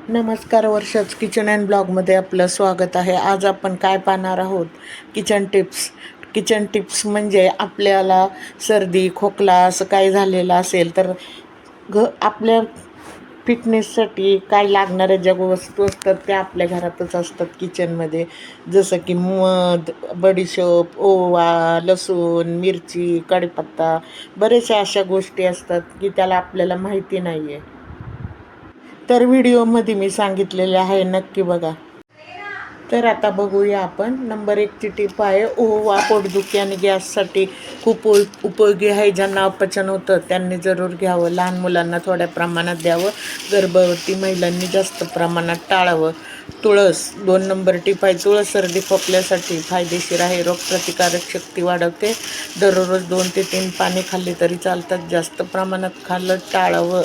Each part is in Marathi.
नमस्कार, वर्षाच किचन अँड ब्लॉगमध्ये आपलं स्वागत आहे. आज आपण काय पाहणार आहोत? किचन टिप्स म्हणजे आपल्याला सर्दी खोकला असं काय झालेलं असेल तर आपल्या फिटनेससाठी काय लागणाऱ्या ज्या वस्तू असतात त्या आपल्या घरातच असतात किचनमध्ये. जसं की मध, बडीशोप, ओवा, लसूण, मिरची, कढीपत्ता, बऱ्याचशा अशा गोष्टी असतात की त्याला आपल्याला माहिती नाही आहे. तर व्हिडिओमध्ये मी सांगितलेले आहे, नक्की बघा. तर आता बघूया आपण. नंबर 1ची टीप आहे ओवा. पोटदुखी आणि गॅससाठी खूप उपयोगी आहे. ज्यांना अपचन होतं त्यांनी जरूर घ्यावं. लहान मुलांना थोड्या प्रमाणात द्यावं. गर्भवती महिलांनी जास्त प्रमाणात टाळावं. तुळस 2 नंबर टीप आहे. तुळस सर्दी खोकल्यासाठी फायदेशीर आहे. रोगप्रतिकारक शक्ती वाढवते. दररोज 2 ते 3 पाने खाल्ली तरी चालतात. जास्त प्रमाणात खाल्लं टाळावं.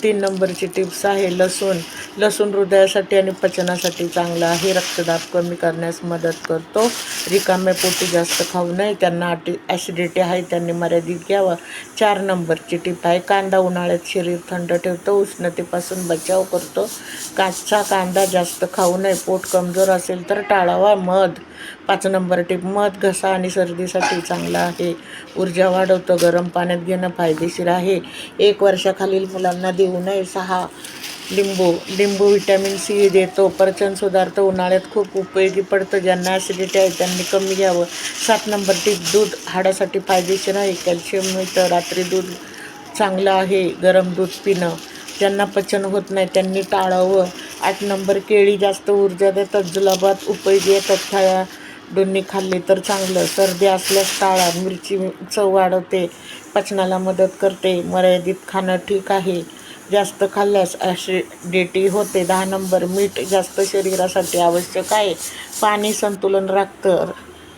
3 नंबरची टिप्स आहे लसूण. लसूण हृदयासाठी आणि पचनासाठी चांगला आहे. रक्तदाब कमी करण्यास मदत करतो. रिकाम्या पोटी जास्त खाऊ नये. त्यांना ॲसिडिटी आहे, त्यांनी मर्यादित घ्यावा. 4 नंबरची टिप आहे कांदा. उन्हाळ्यात शरीर थंड ठेवतो, उष्णतेपासून बचाव करतो. कच्चा कांदा जास्त खाऊ नये. पोट कमजोर असेल तर टाळावा. मध 5 नंबर टिप. मध घसा आणि सर्दीसाठी चांगला आहे. ऊर्जा वाढवतो. गरम पाण्यात घेणं फायदेशीर आहे. 1 वर्षाखालील मुलांना देऊ नये. 6 लिंबू व्हिटॅमिन सी देतो. पचन सुधारतं. उन्हाळ्यात खूप उपयोगी पडतं. ज्यांना ॲसिडिटी आहे त्यांनी कमी घ्यावं. 7 नंबर टीप. दूध हाडासाठी फायदेशीर आहे. कॅल्शियम मिळतं. रात्री दूध चांगलं आहे. गरम दूध पिणं. ज्यांना पचन होत नाही त्यांनी टाळावं. 8 नंबर केळी जास्त ऊर्जा देतात. जुलाबात उपयोगी येतात. खेळाडूंनी खाल्ले तर चांगलं. सर्दी असल्यास टाळा. मिरची चव वाढवते, पचनाला मदत करते. मर्यादित खाणं ठीक आहे. जास्त खाल्ल्यास ॲसिडिटी होते. 10 नंबर मीठ जास्त शरीरासाठी आवश्यक आहे. पाणी संतुलन राखतं.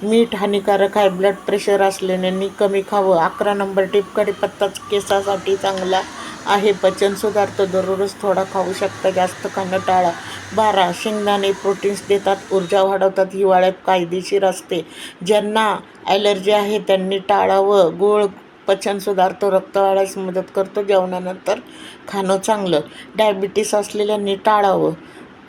मीठ हानिकारक आहे. ब्लड प्रेशर असलेल्यांनी कमी खावं. 11 नंबर टीप. कढीपत्ता केसासाठी चांगला आहे. पचन सुधारतं. दररोज थोडा खाऊ शकता. जास्त खाणं टाळा. 12 शेंगदाणे प्रोटीन्स देतात, ऊर्जा वाढवतात. हिवाळ्यात कायदेशीर असते. ज्यांना ॲलर्जी आहे त्यांनी टाळावं. गूळ पचन सुधारतो, रक्त वाढायस मदत करतो. जेवणानंतर खाणं चांगलं. डायबिटीस असलेल्यांनी टाळावं.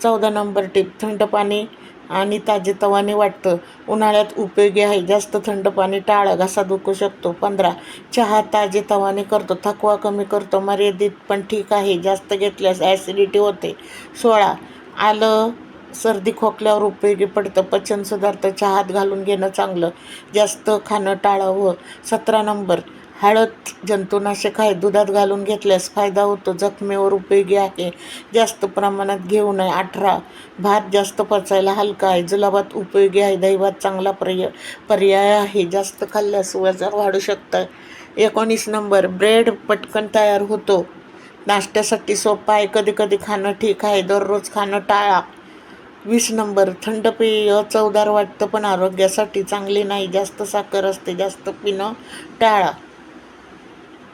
14 नंबर टीप. थंड पाणी आणि ताजेतवाने वाटतं. उन्हाळ्यात उपयोगी आहे. जास्त थंड पाणी टाळा, घसा दुखू शकतो. 15 चहा ताजेतवाने करतो, थकवा कमी करतो. मर्यादित पण ठीक आहे. जास्त घेतल्यास ॲसिडिटी होते. 16 आलं सर्दी खोकल्यावर उपयोगी पडतं. पचन सुधारतं. चहात घालून घेणं चांगलं. जास्त खाणं टाळावं. 17 नंबर हळद जंतुनाशक आहे. दुधात घालून घेतल्यास फायदा होतो. जखमेवर उपयोगी आहे. जास्त प्रमाणात घेऊ नये. 18 भात जास्त पचायला हलका आहे. जुलाबात उपयोगी आहे. दहीभात चांगला पर्याय आहे. जास्त खाल्ल्यास वजन वाढू शकतं. 19 नंबर ब्रेड पटकन तयार होतो. नाश्त्यासाठी सोपा आहे. कधी कधी खाणं ठीक आहे. दररोज खाणं टाळा. 20 नंबर थंड पेय चवदार वाटतं पण आरोग्यासाठी चांगले नाही. जास्त साखर असते. जास्त पिणं टाळा.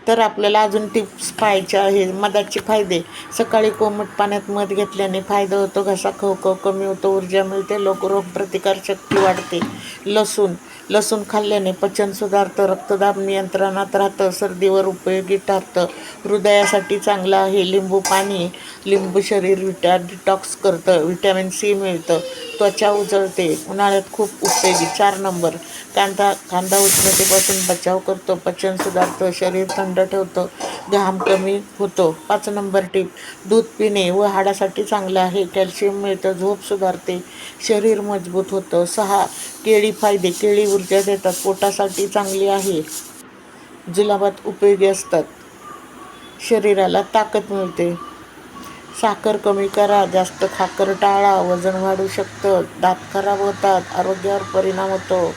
तर आपल्याला अजून टिप्स पाहायचे आहे. मधाचे फायदे. सकाळी कोमट पाण्यात मध घेतल्याने फायदा होतो. घसा खवखव कमी होतो. ऊर्जा मिळते. रोगप्रतिकार शक्ती वाढते. लसूण खाल्ल्याने पचन सुधारतं. रक्तदाब नियंत्रणात राहतं. सर्दीवर उपयोगी ठरतं. हृदयासाठी चांगलं आहे. लिंबू शरीर डिटॉक्स करतं. व्हिटॅमिन सी मिळतं. त्वचा उजळते. उन्हाळ्यात खूप उपयोगी. 4 नंबर कांदा उष्णतेपासून बचाव करतो. पचन सुधारतं. शरीर थंड ठेवतं. घाम कमी होतो. 5 नंबर टीप. दूध पिणे व हाडासाठी चांगलं आहे. कॅल्शियम मिळतं. झोप सुधारते. शरीर मजबूत होतं. 6 केळी फायदे. केळी ऊर्जा देतात. पोटासाठी चांगली आहे. जुलाबात उपयोगी असतात. शरीराला ताकद मिळते. साखर कमी करा. जास्त साखर टाळा. वजन वाढू शकतं. दात खराब होतात. आरोग्यावर परिणाम होतो.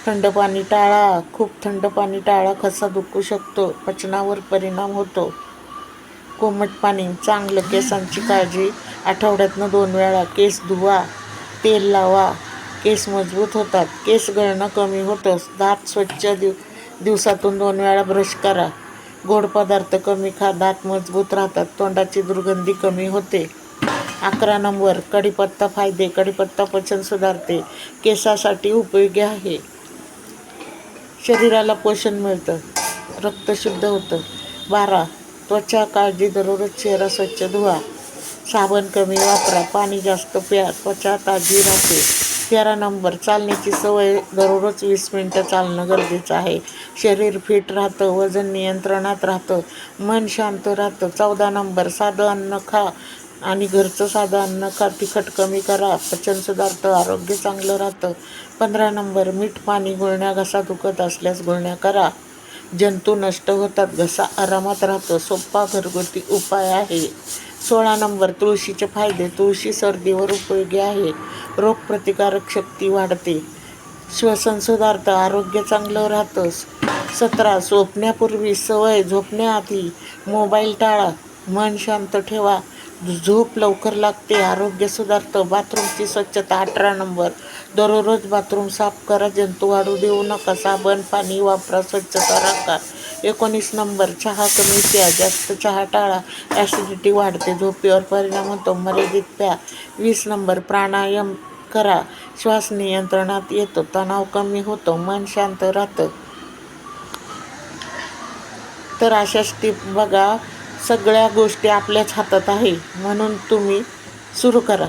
थंड पाणी टाळा. खूप थंड पाणी टाळा. घसा दुखू शकतो. पचनावर परिणाम होतो. कोमट पाणी चांगलं. केसांची काळजी आठवड्यातनं 2 वेळा. केस धुवा, तेल लावा. केस मजबूत होतात. केस गळणं कमी होतं. दात स्वच्छ दिवसातून 2 वेळा ब्रश करा. गोड पदार्थ कमी खा. दात मजबूत राहतात. तोंडाची दुर्गंधी कमी होते. 11 नंबर कढीपत्ता फायदे. कढीपत्ता पचन सुधारते. केसासाठी उपयोगी आहे. शरीराला पोषण मिळतं. रक्त शुद्ध होतं. 12 त्वचा काळजी. दररोज चेहरा स्वच्छ धुवा. साबण कमी वापरा, पाणी जास्त प्या, त्वचा ताजी राहते. 13 नंबर, चालण्याची सवय, दररोज 20 मिनिटं चालणं गरजेचं आहे. शरीर फिट राहतं, वजन नियंत्रणात राहतं, मन शांत राहतं. 14 नंबर, साधं अन्न खा आणि घरचं साधं अन्न खा, तिखट कमी करा, पचन सुधारतं, आरोग्य चांगलं राहतं. 15 नंबर, मीठ पाणी गुळण्या, घसा दुखत असल्यास गुळण्या करा, जंतू नष्ट होतात, घसा आरामात राहतो. सोपा घरगुती उपाय आहे. 16 नंबर, तुळशीचे फायदे. तुळशी सर्दीवर उपयोगी आहे, रोगप्रतिकारक शक्ती वाढते, श्वसन सुधारतं, आरोग्य चांगलं राहतं. 17, झोपण्यापूर्वी सवय, झोपण्याआधी मोबाईल टाळा, मन शांत ठेवा, झोप लवकर लागते, आरोग्य सुधारतं. बाथरूमची स्वच्छता. 18 नंबर, दररोज बाथरूम साफ करा, जंतू वाढू देऊ नका, साबण पाणी वापरा, स्वच्छता राखा. 19 नंबर, चहा कमी प्या, जास्त चहा टाळा, ॲसिडिटी वाढते, झोपेवर परिणाम होतो, मर्यादित प्या. 20 नंबर, प्राणायाम करा, श्वास नियंत्रणात येतो, तणाव कमी होतो, मन शांत राहतं. तर अशाच टिप बघा, सगळ्या गोष्टी आपल्याच हातात आहे, म्हणून तुम्ही सुरू करा.